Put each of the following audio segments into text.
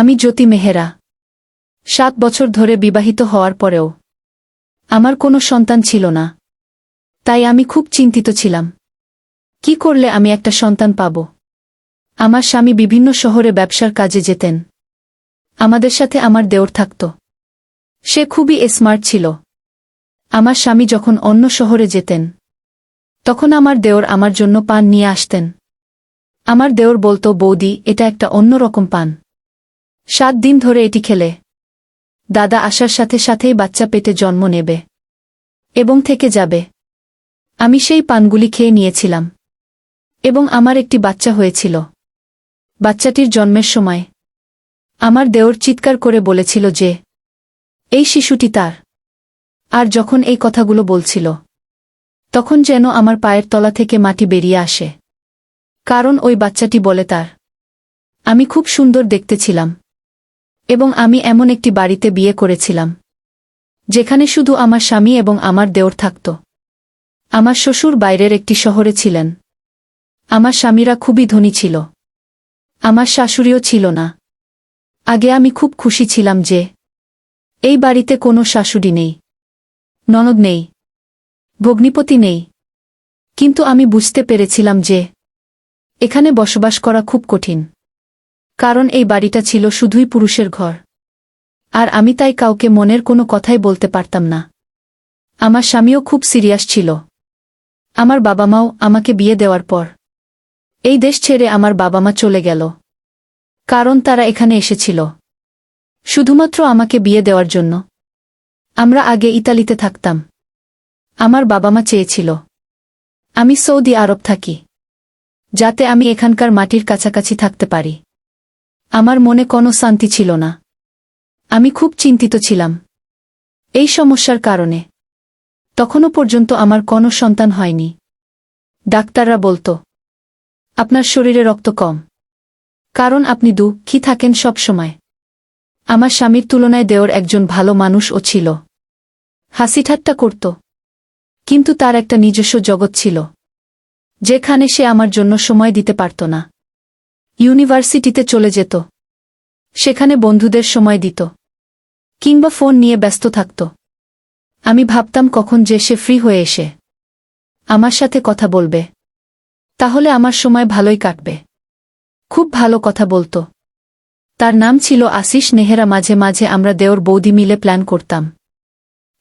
আমি জ্যোতি মেহরা। 7 বছর ধরে বিবাহিত হওয়ার পরেও আমার কোনো সন্তান ছিল না। তাই আমি খুব চিন্তিত ছিলাম, কি করলে আমি একটা সন্তান পাব। আমার স্বামী বিভিন্ন শহরে ব্যবসার কাজে যেতেন। আমাদের সাথে আমার দেওর থাকত। সে খুবই স্মার্ট ছিল। আমার স্বামী যখন অন্য শহরে যেতেন, তখন আমার দেওর আমার জন্য পান নিয়ে আসতেন। আমার দেওর বলতো, বৌদি, এটা একটা অন্যরকম পান। 7 দিন ধরে এটি খেলে দাদা আসার সাথে সাথেই বাচ্চা পেটে জন্ম নেবে এবং থেকে যাবে। আমি সেই পানগুলি খেয়ে নিয়েছিলাম এবং আমার একটি বাচ্চা হয়েছিল। বাচ্চাটির জন্মের সময় আমার দেওর চিৎকার করে বলেছিল যে এই শিশুটি তার। আর যখন এই কথাগুলো বলছিল, তখন যেন আমার পায়ের তলা থেকে মাটি বেরিয়ে আসে, কারণ ওই বাচ্চাটি বলে তার। আমি খুব সুন্দর দেখতে ছিলাম এবং আমি এমন একটি বাড়িতে বিয়ে করেছিলাম যেখানে শুধু আমার স্বামী এবং আমার দেওর থাকত। আমার শ্বশুর বাইরের একটি শহরে ছিলেন। আমার স্বামীরা খুবই ধনী ছিল। আমার শাশুড়িও ছিল না। আগে আমি খুব খুশি ছিলাম যে এই বাড়িতে কোনো শাশুড়ি নেই, ননদ নেই, ভগ্নিপতি নেই। কিন্তু আমি বুঝতে পেরেছিলাম যে এখানে বসবাস করা খুব কঠিন, কারণ এই বাড়িটা ছিল শুধুই পুরুষের ঘর। আর আমি তাই কাউকে মনের কোনো কথাই বলতে পারতাম না। আমার স্বামীও খুব সিরিয়াস ছিল। আমার বাবা মাও আমাকে বিয়ে দেওয়ার পর এই দেশ ছেড়ে আমার বাবা মা চলে গেল, কারণ তারা এখানে এসেছিল শুধুমাত্র আমাকে বিয়ে দেওয়ার জন্য। আমরা আগে ইতালিতে থাকতাম। আমার বাবা মা চেয়েছিল আমি সৌদি আরব থাকি, যাতে আমি এখানকার মাটির কাছাকাছি থাকতে পারি। আমার মনে কোনো শান্তি ছিল না। আমি খুব চিন্তিত ছিলাম এই সমস্যার কারণে। তখনও পর্যন্ত আমার কোনো সন্তান হয়নি। ডাক্তাররা বলতো, আপনার শরীরে রক্ত কম, কারণ আপনি দুঃখী থাকেন সব সময়। আমার স্বামীর তুলনায় দেওর একজন ভালো মানুষও ছিল। হাসিঠাট্টা করত, কিন্তু তার একটা নিজস্ব জগৎ ছিল, যেখানে সে আমার জন্য সময় দিতে পারত না। ইউনিভার্সিটিতে চলে যেত, সেখানে বন্ধুদের সময় দিত, কিংবা ফোন নিয়ে ব্যস্ত থাকত। আমি ভাবতাম কখন যে সে ফ্রি হয়ে এসে আমার সাথে কথা বলবে, তাহলে আমার সময় ভালোই কাটবে। খুব ভালো কথা বলতো। তার নাম ছিল আশিস নেহেরা। মাঝে মাঝে আমরা দেওর বৌদি মিলে প্ল্যান করতাম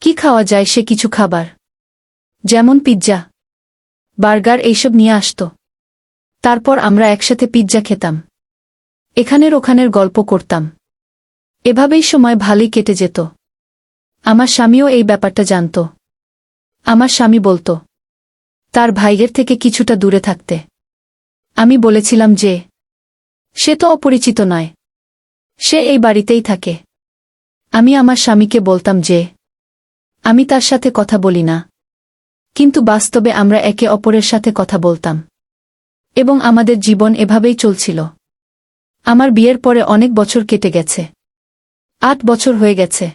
কি খাওয়া যায়। সে কিছু খাবার, যেমন পিৎজা, বার্গার, এইসব নিয়ে আসত। তারপর আমরা একসাথে পিৎজা খেতাম, এখানের ওখানের গল্প করতাম। এভাবেই সময় ভালোই কেটে যেত। আমার স্বামীও এই ব্যাপারটা জানত। আমার স্বামী বলতো তার ভাইয়ের থেকে কিছুটা দূরে থাকতে। আমি বলেছিলাম যে সে তো অপরিচিত নয়, সে এই বাড়িতেই থাকে। আমি আমার স্বামীকে বলতাম যে আমি তার সাথে কথা বলি না, কিন্তু বাস্তবে আমরা একে অপরের সাথে কথা বলতাম এবং আমাদের জীবন এভাবেই চলছিল। আমার বিয়ের পরে অনেক বছর কেটে গেছে, 8 বছর হয়ে গেছে,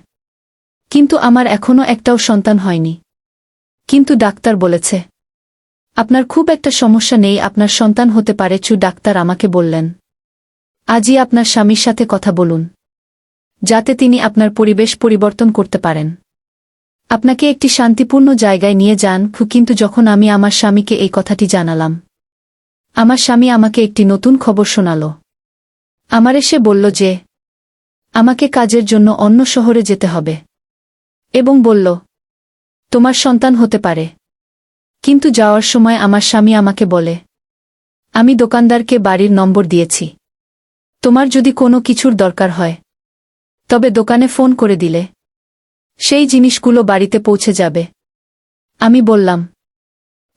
কিন্তু আমার এখনো একটাও সন্তান হয়নি। কিন্তু ডাক্তার বলেছে আপনার খুব একটা সমস্যা নেই, আপনার সন্তান হতে পারে। ডাক্তার আমাকে বললেন আজই আপনার স্বামীর সাথে কথা বলুন, যাতে তিনি আপনার পরিবেশ পরিবর্তন করতে পারেন, আপনাকে একটি শান্তিপূর্ণ জায়গায় নিয়ে যান। কিন্তু যখন আমি আমার স্বামীকে এই কথাটি জানালাম, আমার স্বামী আমাকে একটি নতুন খবর শোনাল। আমার এসে বলল যে আমাকে কাজের জন্য অন্য শহরে যেতে হবে এবং বলল তোমার সন্তান হতে পারে। কিন্তু যাওয়ার সময় আমার স্বামী আমাকে বলে আমি দোকানদারকে বাড়ির নম্বর দিয়েছি, তোমার যদি কোনো কিছুর দরকার হয় তবে দোকানে ফোন করে দিলে সেই জিনিসগুলো বাড়িতে পৌঁছে যাবে। আমি বললাম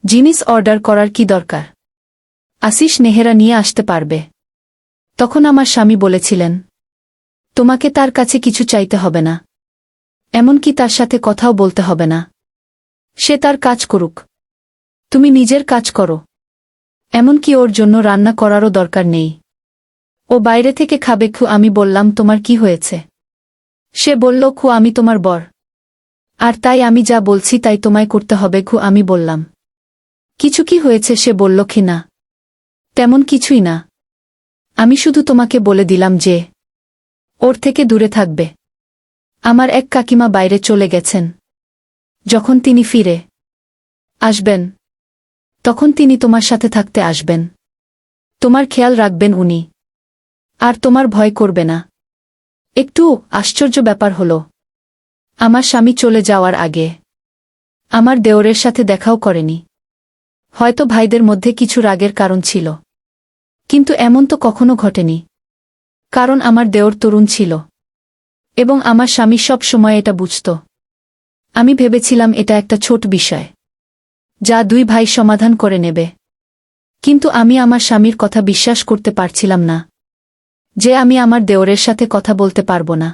জিনিস অর্ডার করার কি দরকার, আশিস নেহেরা নিয়ে আসতে পারবে। তখন আমার স্বামী বলেছিলেন তোমাকে তার কাছে কিছু চাইতে হবে না, এমনকি তার সাথে কথাও বলতে হবে না। সে তার কাজ করুক, তুমি নিজের কাজ করো। এমনকি ওর জন্য রান্না করারও দরকার নেই, ও বাইরে থেকে খাবে। আমি বললাম তোমার কি হয়েছে? সে বলল আমি তোমার বর, আর তাই আমি যা বলছি তাই তোমায় করতে হবে। আমি বললাম কিছু কি হয়েছে? সে বলল না, তেমন কিছুই না, আমি শুধু তোমাকে বলে দিলাম যে ওর থেকে দূরে থাকবে। আমার এক কাকিমা বাইরে চলে গেছেন। যখন তিনি ফিরে আসবেন তখন তিনি তোমার সাথে থাকতে আসবেন। তোমার খেয়াল রাখবেন উনি। আর তোমার ভয় করবে না। একটু আশ্চর্য ব্যাপার হলো, আমার স্বামী চলে যাওয়ার আগে আমার দেওরের সাথে দেখাও করেনি। হয়তো ভাইদের মধ্যে কিছু রাগের কারণ ছিল, কিন্তু এমন তো কখনো ঘটেনি। কারণ আমার দেওর তরুণ ছিল এবং আমার স্বামী সব সময় এটা বুঝত। আমি ভেবেছিলাম এটা একটা ছোট বিষয় যা দুই ভাই সমাধান করে নেবে, কিন্তু আমি আমার স্বামীর কথা বিশ্বাস করতে পারছিলাম না যে আমি আমার দেওরের সাথে কথা বলতে পারবো না।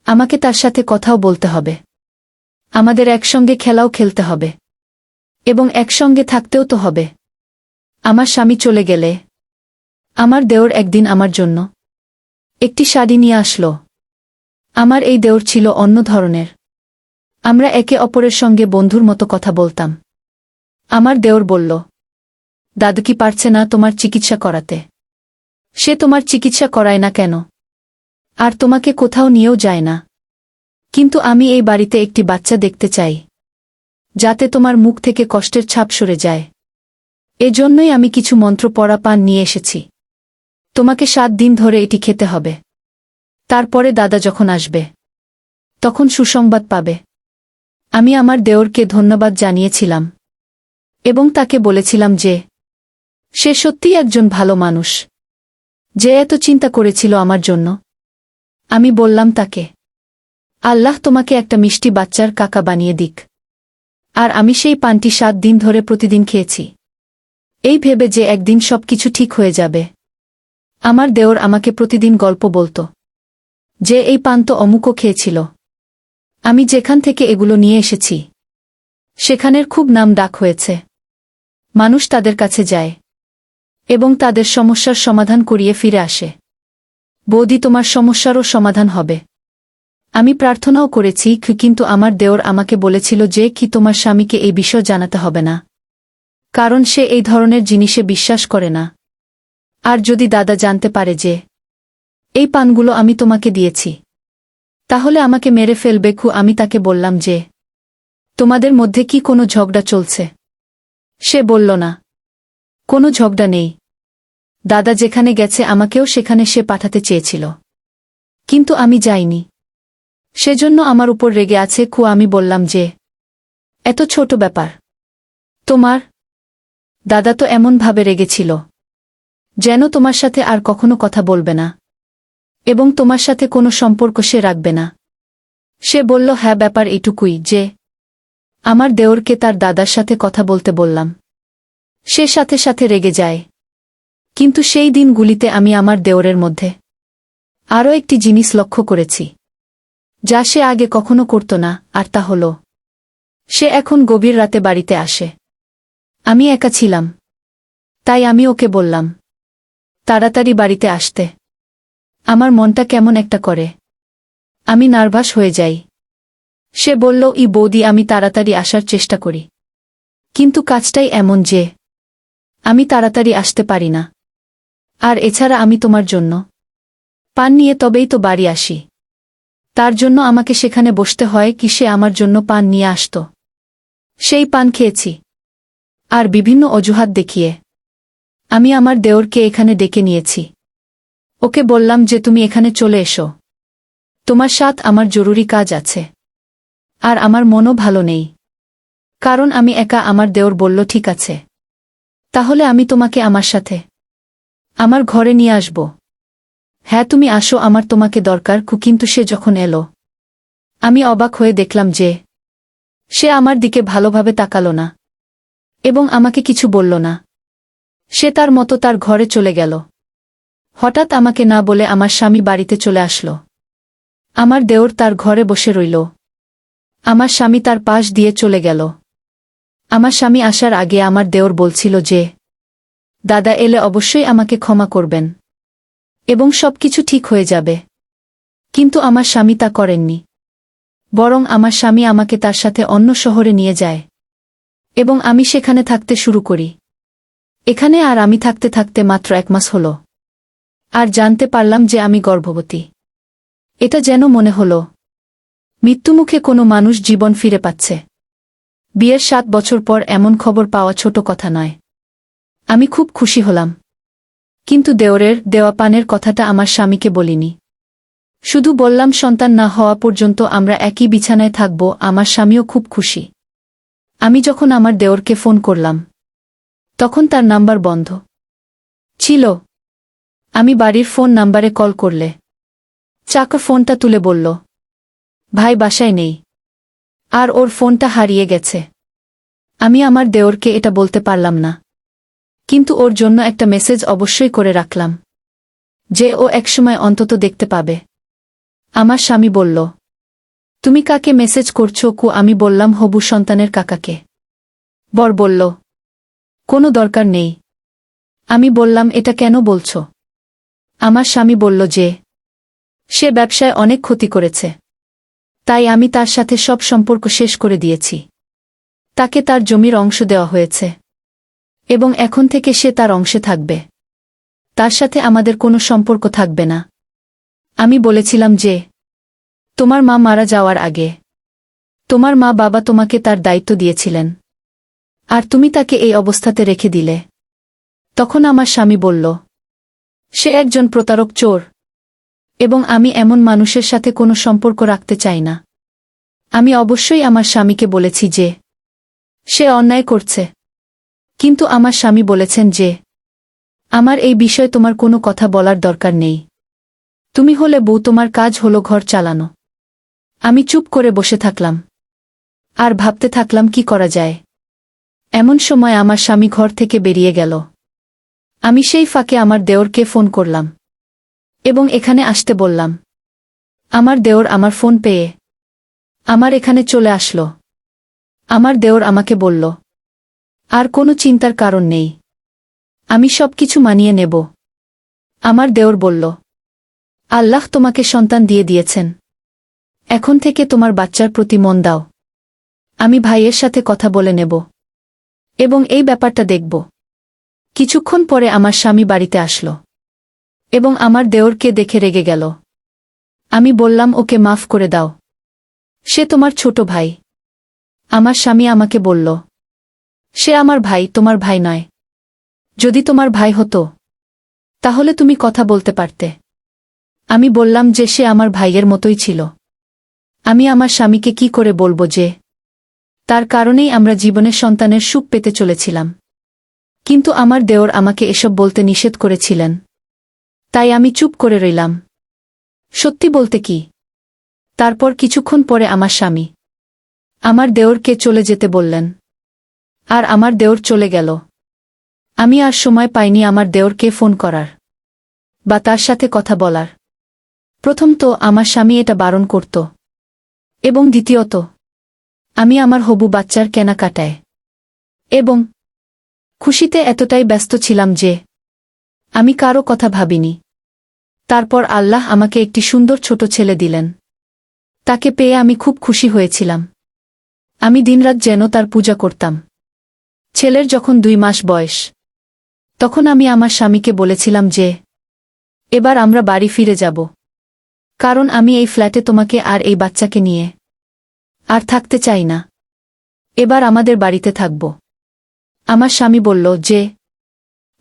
আমাকে তার সাথে কথাও বলতে হবে, আমাদের একসঙ্গে খেলাও খেলতে হবে এবং একসঙ্গে থাকতেও তো হবে। আমার স্বামী চলে গেলে আমার দেওর একদিন আমার জন্য একটি শাড়ি নিয়ে আসলো। আমার এই দেওর ছিল অন্য ধরনের। আমরা একে অপরের সঙ্গে বন্ধুর মতো কথা বলতাম। আমার দেওর বলল, দাদু কি পারছে না তোমার চিকিৎসা করাতে? সে তোমার চিকিৎসা করায় না কেন? আর তোমাকে কোথাও নিয়েও যায় না। কিন্তু আমি এই বাড়িতে একটি বাচ্চা দেখতে চাই, যাতে তোমার মুখ থেকে কষ্টের ছাপ সরে যায়। এজন্যই আমি কিছু মন্ত্র পড়া পান নিয়ে এসেছি। তোমাকে 7 দিন ধরে এটি খেতে হবে। তারপরে দাদা যখন আসবে তখন সুসংবাদ পাবে। আমি আমার দেওরকে ধন্যবাদ জানিয়েছিলাম এবং তাকে বলেছিলাম যে সে সত্যিই একজন ভালো মানুষ, যে এত চিন্তা করেছিল আমার জন্য। আমি বললাম তাকে, আল্লাহ তোমাকে একটা মিষ্টি বাচ্চার কাকা বানিয়ে দিক। আর আমি সেই পানটি 7 দিন ধরে প্রতিদিন খেয়েছি, এই ভেবে যে একদিন সবকিছু ঠিক হয়ে যাবে। আমার দেওর আমাকে প্রতিদিন গল্প বলতো যে এই পান তো অমুকও খেয়েছিল। আমি যেখান থেকে এগুলো নিয়ে এসেছি সেখানের খুব নাম ডাক হয়েছে। মানুষ তাদের কাছে যায় এবং তাদের সমস্যার সমাধান করিয়ে ফিরে আসে। বৌদি, তোমার সমস্যারও সমাধান হবে। আমি প্রার্থনাও করেছি, কিন্তু আমার দেওর আমাকে বলেছিল যে কি তোমার স্বামীকে এই বিষয় জানাতে হবে না, কারণ সে এই ধরনের জিনিসে বিশ্বাস করে না। আর যদি দাদা জানতে পারে যে এই পানগুলো আমি তোমাকে দিয়েছি, তাহলে আমাকে মেরে ফেলবে। আমি তাকে বললাম যে তোমাদের মধ্যে কি কোনো ঝগড়া চলছে? সে বলল না, কোনো ঝগড়া নেই। দাদা যেখানে গেছে আমাকেও সেখানে সে পাঠাতে চেয়েছিল, কিন্তু আমি যাইনি। সেজন্য আমার উপর রেগে আছে। আমি বললাম যে এত ছোট ব্যাপার। তোমার দাদা তো এমনভাবে রেগেছিল যেন তোমার সাথে আর কখনো কথা বলবে না এবং তোমার সাথে কোনো সম্পর্ক সে রাখবে না। সে বলল, হ্যাঁ, ব্যাপার এইটুকুই যে আমার দেওরকে তার দাদার সাথে কথা বলতে বললাম। সে সাথে সাথে রেগে যায়। কিন্তু সেই দিনগুলিতে আমি আমার দেওরের মধ্যে আরও একটি জিনিস লক্ষ্য করেছি যা সে আগে কখনো করত না, আর তা হল সে এখন গভীর রাতে বাড়িতে আসে। আমি একা ছিলাম, তাই আমি ওকে বললাম তাড়াতাড়ি বাড়িতে আসতে। আমার মনটা কেমন একটা করে, আমি নার্ভাস হয়ে যাই। সে বলল, বৌদি, আমি তাড়াতাড়ি আসার চেষ্টা করি, কিন্তু কাজটাই এমন যে আমি তাড়াতাড়ি আসতে পারি না। আর এছাড়া আমি তোমার জন্য পান নিয়ে তবেই তো বাড়ি আসি। তার জন্য আমাকে সেখানে বসতে হয় কি সে আমার জন্য পান নিয়ে আসত। সেই পান খেয়েছি। আর বিভিন্ন অজুহাত দেখিয়ে আমি আমার দেওরকে এখানে ডেকে নিয়েছি। ওকে বললাম যে তুমি এখানে চলে এসো, তোমার সাথে আমার জরুরি কাজ আছে। আর আমার মনও ভালো নেই, কারণ আমি একা। আমার দেওর বলল, ঠিক আছে, তাহলে আমি তোমাকে আমার সাথে আমার ঘরে নিয়ে আসব। হ্যাঁ, তুমি আসো, আমার তোমাকে দরকার। কিন্তু সে যখন এলো, আমি অবাক হয়ে দেখলাম যে সে আমার দিকে ভালোভাবে তাকালো না এবং আমাকে কিছু বলল না। সে তার মতো তার ঘরে চলে গেল। হঠাৎ আমাকে না বলে আমার স্বামী বাড়িতে চলে আসলো। আমার দেওর তার ঘরে বসে রইল। আমার স্বামী তার পাশ দিয়ে চলে গেল। আমার স্বামী আসার আগে আমার দেওর বলছিল যে দাদা এলে অবশ্যই আমাকে ক্ষমা করবেন এবং সবকিছু ঠিক হয়ে যাবে। কিন্তু আমার স্বামী তা করেননি। বরং আমার স্বামী আমাকে তার সাথে অন্য শহরে নিয়ে যায় এবং আমি সেখানে থাকতে শুরু করি। এখানে আর আমি থাকতে থাকতে মাত্র 1 মাস হলো, আর জানতে পারলাম যে আমি গর্ভবতী। এটা যেন মনে হলো মৃত্যুমুখে কোনো মানুষ জীবন ফিরে পাচ্ছে। বিয়ের 7 বছর পর এমন খবর পাওয়া ছোট কথা নয়। আমি খুব খুশি হলাম, কিন্তু দেওরের দেওয়া পানের কথাটা আমার স্বামীকে বলিনি। শুধু বললাম সন্তান না হওয়া পর্যন্ত আমরা একই বিছানায় থাকব। আমার স্বামীও খুব খুশি। আমি যখন আমার দেওরকে ফোন করলাম, তখন তার নাম্বার বন্ধ ছিল। আমি বাড়ির ফোন নাম্বারে কল করলে চাকর ফোনটা তুলে বলল, ভাই বাসায় নেই, আর ওর ফোনটা হারিয়ে গেছে। আমি আমার দেওরকে এটা বলতে পারলাম না, কিন্তু ওর জন্য একটা মেসেজ অবশ্যই করে রাখলাম, যে ও একসময় অন্তত দেখতে পাবে। আমার স্বামী বলল, তুমি কাকে মেসেজ করছো কু? আমি বললাম, হবু সন্তানের কাকাকে। বর বলল, কোনো দরকার নেই। আমি বললাম, এটা কেন বলছো? আমার স্বামী বলল যে সে ব্যবসায় অনেক ক্ষতি করেছে, তাই আমি তার সাথে সব সম্পর্ক শেষ করে দিয়েছি। তাকে তার জমির অংশ দেওয়া হয়েছে, এবং এখন থেকে সে তার অংশে থাকবে। তার সাথে আমাদের কোনো সম্পর্ক থাকবে না। আমি বলেছিলাম যে তোমার মা মারা যাওয়ার আগে তোমার মা বাবা তোমাকে তার দায়িত্ব দিয়েছিলেন, আর তুমি তাকে এই অবস্থাতে রেখে দিলে। তখন আমার স্বামী বলল, সে একজন প্রতারক, চোর, এবং আমি এমন মানুষের সাথে কোনো সম্পর্ক রাখতে চাই না। আমি অবশ্যই আমার স্বামীকে বলেছি যে সে অন্যায় করছে, কিন্তু আমার স্বামী বলেছেন যে আমার এই বিষয়ে তোমার কোনো কথা বলার দরকার নেই। তুমি হলে বউ, তোমার কাজ হলো ঘর চালানো। আমি চুপ করে বসে থাকলাম আর ভাবতে থাকলাম কি করা যায়। এমন সময় আমার স্বামী ঘর থেকে বেরিয়ে গেল। আমি সেই ফাঁকে আমার দেওরকে ফোন করলাম এবং এখানে আসতে বললাম। আমার দেওর আমার ফোন পেয়ে আমার এখানে চলে আসলো। আমার দেওর আমাকে বলল, আর কোনো চিন্তার কারণ নেই, আমি সবকিছু মানিয়ে নেব। আমার দেওর বলল, আল্লাহ তোমাকে সন্তান দিয়ে দিয়েছেন, এখন থেকে তোমার বাচ্চার প্রতি মন দাও। আমি ভাইয়ের সাথে কথা বলে নেব এবং এই ব্যাপারটা দেখব। কিছুক্ষণ পরে আমার স্বামী বাড়িতে আসলো এবং আমার দেওরকে দেখে রেগে গেল। আমি বললাম, ওকে মাফ করে দাও, সে তোমার ছোট ভাই। আমার স্বামী আমাকে বলল, সে আমার ভাই, তোমার ভাই নয়। যদি তোমার ভাই হতো তাহলে তুমি কথা বলতে পারতে। আমি বললাম যে সে আমার ভাইয়ের মতোই ছিল। আমি আমার স্বামীকে কি করে বলবো যে তার কারণেই আমরা জীবনে সন্তানের সুখ পেতে চলেছিলাম। কিন্তু আমার দেওর আমাকে এসব বলতে নিষেধ করেছিলেন, তাই আমি চুপ করে রইলাম। সত্যি বলতে কি, তারপর কিছুক্ষণ পরে আমার স্বামী আমার দেওরকে চলে যেতে বললেন, আর আমার দেওর চলে গেল। আমি আর সময় পাইনি আমার দেওরকে ফোন করার বা তার সাথে কথা বলার। প্রথম তো আমার স্বামী এটা বারণ করত, এবং দ্বিতীয়ত আমি আমার হবু বাচ্চার কেনাকাটায় এবং খুশিতে এতটাই ব্যস্ত ছিলাম যে আমি কারো কথা ভাবিনি। তারপর আল্লাহ আমাকে একটি সুন্দর ছোট ছেলে দিলেন। তাকে পেয়ে আমি খুব খুশি হয়েছিলাম। আমি দিনরাত যেন তার পূজা করতাম। ছেলের যখন 2 মাস বয়স, তখন আমি আমার স্বামীকে বলেছিলাম যে এবার আমরা বাড়ি ফিরে যাব, কারণ আমি এই ফ্ল্যাটে তোমাকে আর এই বাচ্চাকে নিয়ে আর থাকতে চাই না। এবার আমাদের বাড়িতে থাকব। আমার স্বামী বলল যে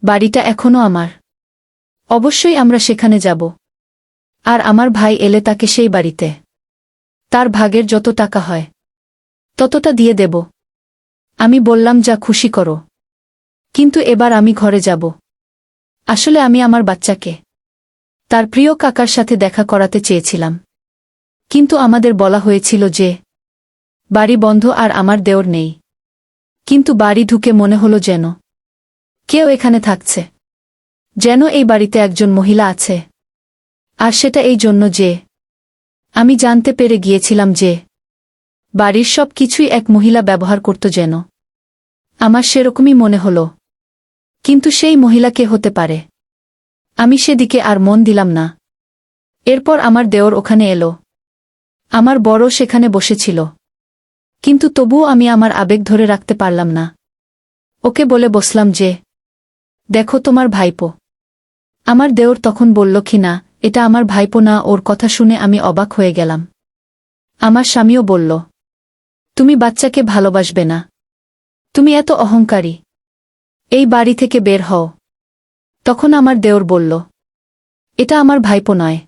বাড়িটা এখনো আমার, অবশ্যই আমরা সেখানে যাব, আর আমার ভাই এলে তাকে সেই বাড়িতে তার ভাগের যত টাকা হয় ততটা দিয়ে দেব। আমি বললাম, যা খুশি করো, কিন্তু এবার আমি ঘরে যাব। আসলে আমি আমার বাচ্চাকে তার প্রিয় কাকার সাথে দেখা করাতে চেয়েছিলাম, কিন্তু আমাদের বলা হয়েছিল যে বাড়ি বন্ধ আর আমার দেওর নেই। কিন্তু বাড়ি ঢুকে মনে হলো যেন কেউ এখানে থাকছে, যেন এই বাড়িতে একজন মহিলা আছে। আর সেটা এই জন্য যে আমি জানতে পেরে গিয়েছিলাম যে বাড়ির সব কিছুই এক মহিলা ব্যবহার করত যেন। আমার সেরকমই মনে হলো, কিন্তু সেই মহিলা কে হতে পারে? আমি সেদিকে আর মন দিলাম না। এরপর আমার দেওর ওখানে এলো। আমার বড় সেখানে বসেছিল, কিন্তু তবুও আমি আমার আবেগ ধরে রাখতে পারলাম না। ওকে বলে বসলাম যে দেখো তোমার ভাইপো। আমার দেওর তখন বলল কি না, এটা আমার ভাইপো না। ওর কথা শুনে আমি অবাক হয়ে গেলাম। আমার স্বামীও বলল, তুমি বাচ্চাকে ভালোবাসবে না? তুমি এত অহংকারী, এই বাড়ি থেকে বের হও। তখন আমার দেওর বলল, এটা আমার ভাইপো নয়,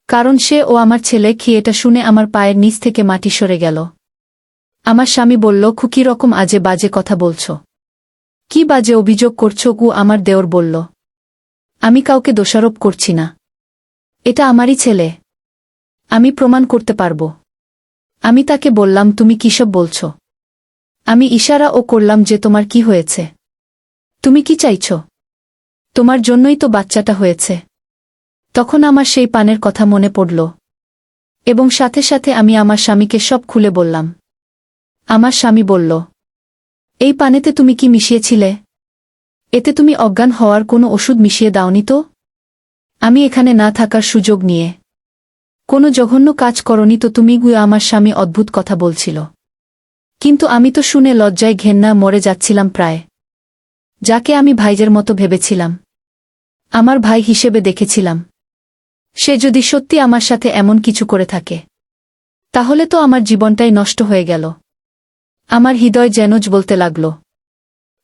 কারণ সে ও আমার ছেলে। কি এটা শুনে আমার পায়ের নিচ থেকে মাটি সরে গেল। আমার স্বামী বলল, খুকি রকম আজে বাজে কথা বলছ? কি বাজে অভিযোগ করছ গু? আমার দেওর বলল, আমি কাউকে দোষারোপ করছি না, এটা আমারই ছেলে, আমি প্রমাণ করতে পারব। আমি তাকে বললাম, তুমি কিসব বলছ? আমি ইশারা ও করলাম যে তোমার কি হয়েছে, তুমি কি চাইছ? তোমার জন্যই তো বাচ্চাটা হয়েছে। তখন আমার সেই পানের কথা মনে পড়ল এবং সাথে সাথে আমি আমার স্বামীকে সব খুলে বললাম। আমার স্বামী বলল, এই পানেতে তুমি কি মিশিয়েছিলে? এতে তুমি অজ্ঞান হওয়ার কোনো ওষুধ মিশিয়ে দাওনি তো? আমি এখানে না থাকার সুযোগ নিয়ে কোনো জঘন্য কাজ করনি তো তুমি? গুয়ে আমার স্বামী অদ্ভুত কথা বলছিল, কিন্তু আমি তো শুনে লজ্জায় ঘেন্না মরে যাচ্ছিলাম প্রায়। যাকে আমি ভাইজের মতো ভেবেছিলাম, আমার ভাই হিসেবে দেখেছিলাম, সে যদি সত্যি আমার সাথে এমন কিছু করে থাকে, তাহলে তো আমার জীবনটাই নষ্ট হয়ে গেল। আমার হৃদয় যেন বলতে লাগল।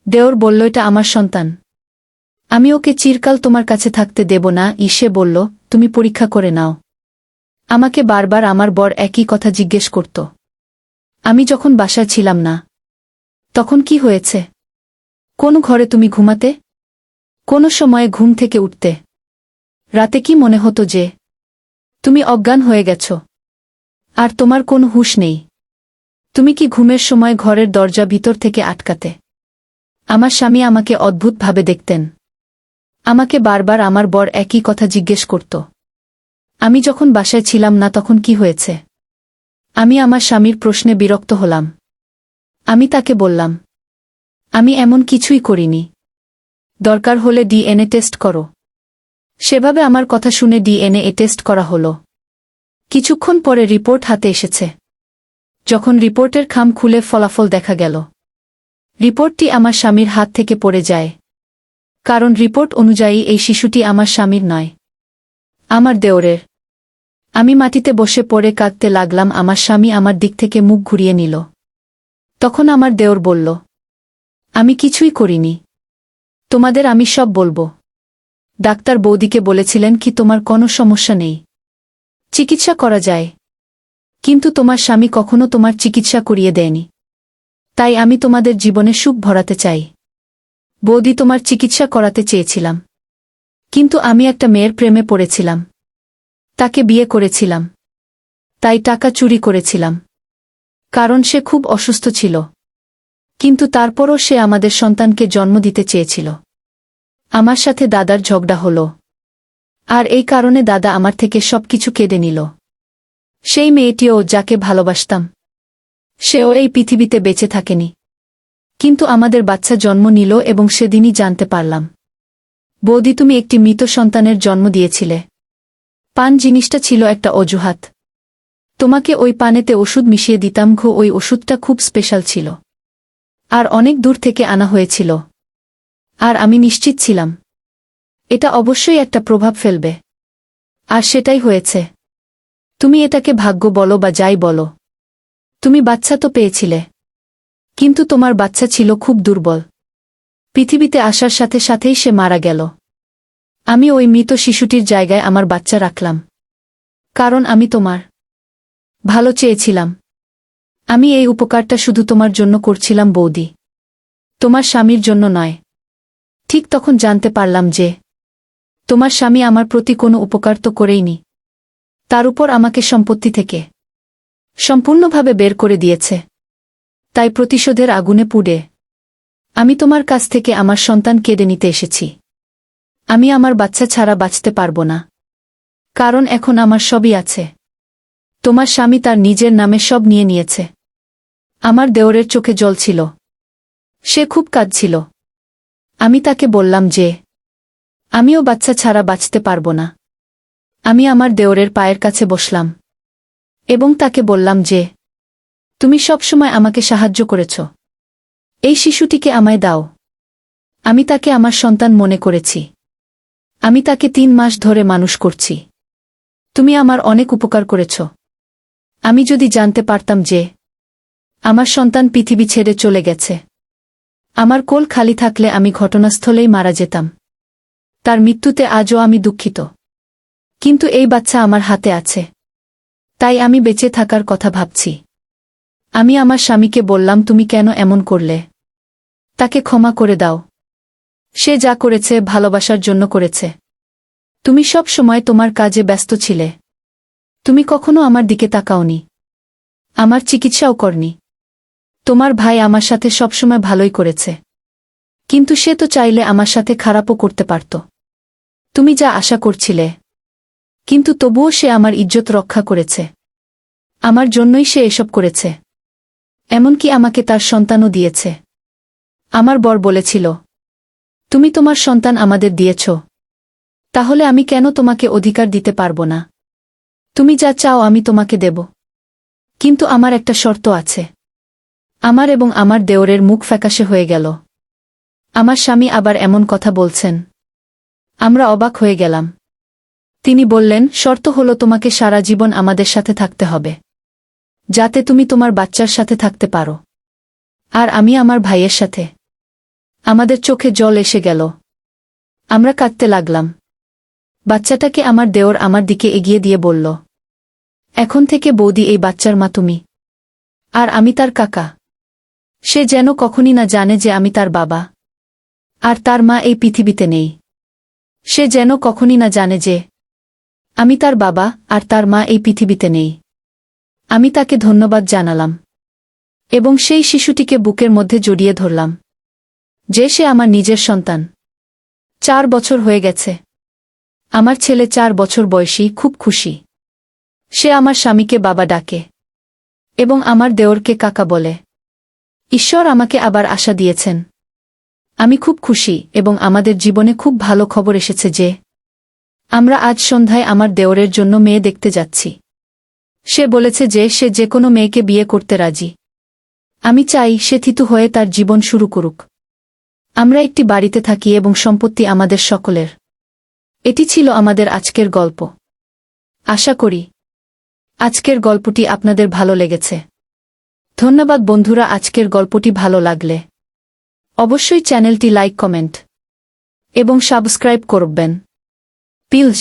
দেওর বলল, এটা আমার সন্তান, আমি ওকে চিরকাল তোমার কাছে থাকতে দেব না। সে বলল, তুমি পরীক্ষা করে নাও। আমাকে বারবার আমার বর একই কথা জিজ্ঞেস করত। আমি যখন বাসায় ছিলাম না, তখন কি হয়েছে? কোন ঘরে তুমি ঘুমাতে? কোন সময়ে ঘুম থেকে উঠতে? রাতে কি মনে হতো যে তুমি অজ্ঞান হয়ে গেছ আর তোমার কোনো হুঁশ নেই? তুমি কি ঘুমের সময় ঘরের দরজা ভিতর থেকে আটকাতে? আমার স্বামী আমাকে অদ্ভুতভাবে দেখতেন। আমাকে বারবার আমার বর একই কথা জিজ্ঞেস করত। আমি যখন বাসায় ছিলাম না তখন কি হয়েছে? আমি আমার স্বামীর প্রশ্নে বিরক্ত হলাম। আমি তাকে বললাম, আমি এমন কিছুই করিনি, দরকার হলে ডিএনএ টেস্ট করো। সেভাবে আমার কথা শুনে ডিএনএ টেস্ট করা হলো। কিছুক্ষণ পরে রিপোর্ট হাতে এসেছে। যখন রিপোর্টের খাম খুলে ফলাফল দেখা গেল, রিপোর্টটি আমার স্বামীর হাত থেকে পড়ে যায়, কারণ রিপোর্ট অনুযায়ী এই শিশুটি আমার স্বামীর নয়, আমার দেওরের। আমি মাটিতে বসে পড়ে কাঁদতে লাগলাম। আমার স্বামী আমার দিক থেকে মুখ ঘুরিয়ে নিল। তখন আমার দেওর বলল, আমি কিছুই করিনি, তোমাদের আমি সব বলবো। ডাক্তার বৌদিকে বলেছিলেন কি তোমার কোনো সমস্যা নেই, চিকিৎসা করা যায়, কিন্তু তোমার স্বামী কখনো তোমার চিকিৎসা করিয়ে দেয়নি। তাই আমি তোমাদের জীবনে সুখ ভরাতে চাই। বৌদি, তোমার চিকিৎসা করাতে চেয়েছিলাম, কিন্তু আমি একটা মেয়ের প্রেমে পড়েছিলাম, তাকে বিয়ে করেছিলাম, তাই টাকা চুরি করেছিলাম, কারণ সে খুব অসুস্থ ছিল। কিন্তু তারপরও সে আমাদের সন্তানকে জন্ম দিতে চেয়েছিল। আমার সাথে দাদার ঝগড়া হলো, আর এই কারণে দাদা আমার থেকে সবকিছু কেড়ে নিল। সেই মেয়েটিও যাকে ভালোবাসতাম, সেও এই পৃথিবীতে বেঁচে থাকেনি, কিন্তু আমাদের বাচ্চা জন্ম নিল এবং সেদিনই জানতে পারলাম, বৌদি, তুমি একটি মৃত সন্তানের জন্ম দিয়েছিলে। পান জিনিসটা ছিল একটা অজুহাত। তোমাকে ওই পানেতে ওষুধ মিশিয়ে দিতাম। ওই ওষুধটা খুব স্পেশাল ছিল, আর অনেক দূর থেকে আনা হয়েছিল। আর আমি নিশ্চিত ছিলাম এটা অবশ্যই একটা প্রভাব ফেলবে, আর সেটাই হয়েছে। তুমি এটাকে ভাগ্য বলো বা যাই বলো, তুমি বাচ্চা তো পেয়েছিলে, কিন্তু তোমার বাচ্চা ছিল খুব দুর্বল। পৃথিবীতে আসার সাথে সাথেই সে মারা গেল। আমি ওই মৃত শিশুটির জায়গায় আমার বাচ্চা রাখলাম, কারণ আমি তোমার ভালো চেয়েছিলাম। আমি এই উপকারটা শুধু তোমার জন্য করছিলাম বৌদি, তোমার স্বামীর জন্য নয়। ঠিক তখন জানতে পারলাম যে তোমার স্বামী আমার প্রতি কোনো উপকার তো করেইনি, তার উপর আমাকে সম্পত্তি থেকে সম্পূর্ণভাবে বের করে দিয়েছে। তাই প্রতিশোধের আগুনে পুড়ে আমি তোমার কাছ থেকে আমার সন্তান কেড়ে নিতে এসেছি। আমি আমার বাচ্চা ছাড়া বাঁচতে পারব না, কারণ এখন আমার সবই আছে। তোমার স্বামী তার নিজের নামে সব নিয়ে নিয়েছে। আমার দেওরের চোখে জল ছিল, সে খুব কাঁদছিল। আমি তাকে বললাম যে আমিও বাচ্চা ছাড়া বাঁচতে পারব না। আমি আমার দেওরের পায়ের কাছে বসলাম এবং তাকে বললাম যে তুমি সবসময় আমাকে সাহায্য করেছ, এই শিশুটিকে আমায় দাও। আমি তাকে আমার সন্তান মনে করেছি। আমি তাকে 3 মাস ধরে মানুষ করছি। তুমি আমার অনেক উপকার করেছ। আমি যদি জানতে পারতাম যে আমার সন্তান পৃথিবী ছেড়ে চলে গেছে, আমার কোল খালি থাকলে আমি ঘটনাস্থলেই মারা যেতাম। তার মৃত্যুতে আজও আমি দুঃখিত। কিন্তু এই বাচ্চা আমার হাতে আছে, তাই আমি বেঁচে থাকার কথা ভাবছি। আমি আমার স্বামীকে বললাম, তুমি কেন এমন করলে? তাকে ক্ষমা করে দাও। সে যা করেছে ভালোবাসার জন্য করেছে। তুমি সব সময় তোমার কাজে ব্যস্ত ছিলে। তুমি কখনো আমার দিকে তাকাওনি, আমার চিকিৎসাও করনি। তোমার ভাই আমার সাথে সবসময় ভালোই করেছে, কিন্তু সে তো চাইলে আমার সাথে খারাপও করতে পারত। তুমি যা আশা করছিলে, কিন্তু তবুও সে আমার ইজ্জত রক্ষা করেছে। আমার জন্যই সে এসব করেছে। এমনকি আমাকে তার সন্তানও দিয়েছে। আমার বর বলেছিল, তুমি তোমার সন্তান আমাদের দিয়েছ, তাহলে আমি কেন তোমাকে অধিকার দিতে পারব না? তুমি যা চাও আমি তোমাকে দেব, কিন্তু আমার একটা শর্ত আছে। আমার এবং আমার দেওরের মুখ ফ্যাকাশে হয়ে গেল। আমার স্বামী আবার এমন কথা বলছেন? আমরা অবাক হয়ে গেলাম। তিনি বললেন, শর্ত হলো তোমাকে সারা জীবন আমাদের সাথে থাকতে হবে, যাতে তুমি তোমার বাচ্চার সাথে থাকতে পারো, আর আমি আমার ভাইয়ের সাথে। আমাদের চোখে জল এসে গেল। আমরা কাঁদতে লাগলাম। বাচ্চাটাকে আমার দেওর আমার দিকে এগিয়ে দিয়ে বলল, এখন থেকে বৌদি এই বাচ্চার মা তুমি, আর আমি তার কাকা। সে যেন কখনই না জানে যে আমি তার বাবা, আর তার মা এই পৃথিবীতে নেই। সে যেন কখনই না জানে যে আমি তার বাবা, আর তার মা এই পৃথিবীতে নেই। আমি তাকে ধন্যবাদ জানালাম, এবং সেই শিশুটিকে বুকের মধ্যে জড়িয়ে ধরলাম, যে সে আমার নিজের সন্তান। 4 বছর হয়ে গেছে। আমার ছেলে 4 বছর বয়সী, খুব খুশি। সে আমার স্বামীকে বাবা ডাকে, এবং আমার দেওরকে কাকা বলে। ঈশ্বর আমাকে আবার আশা দিয়েছেন। আমি খুব খুশি, এবং আমাদের জীবনে খুব ভালো খবর এসেছে যে আমরা আজ সন্ধ্যায় আমার দেওরের জন্য মেয়ে দেখতে যাচ্ছি। সে বলেছে যে সে যে কোনো মেয়েকে বিয়ে করতে রাজি। আমি চাই সে থিতু হয়ে তার জীবন শুরু করুক। আমরা একটি বাড়িতে থাকি এবং সম্পত্তি আমাদের সকলের। এটি ছিল আমাদের আজকের গল্প। আশা করি আজকের গল্পটি আপনাদের ভালো লেগেছে। ধন্যবাদ বন্ধুরা। আজকের গল্পটি ভালো লাগলে অবশ্যই চ্যানেলটি লাইক, কমেন্ট এবং সাবস্ক্রাইব করবেন প্লিজ।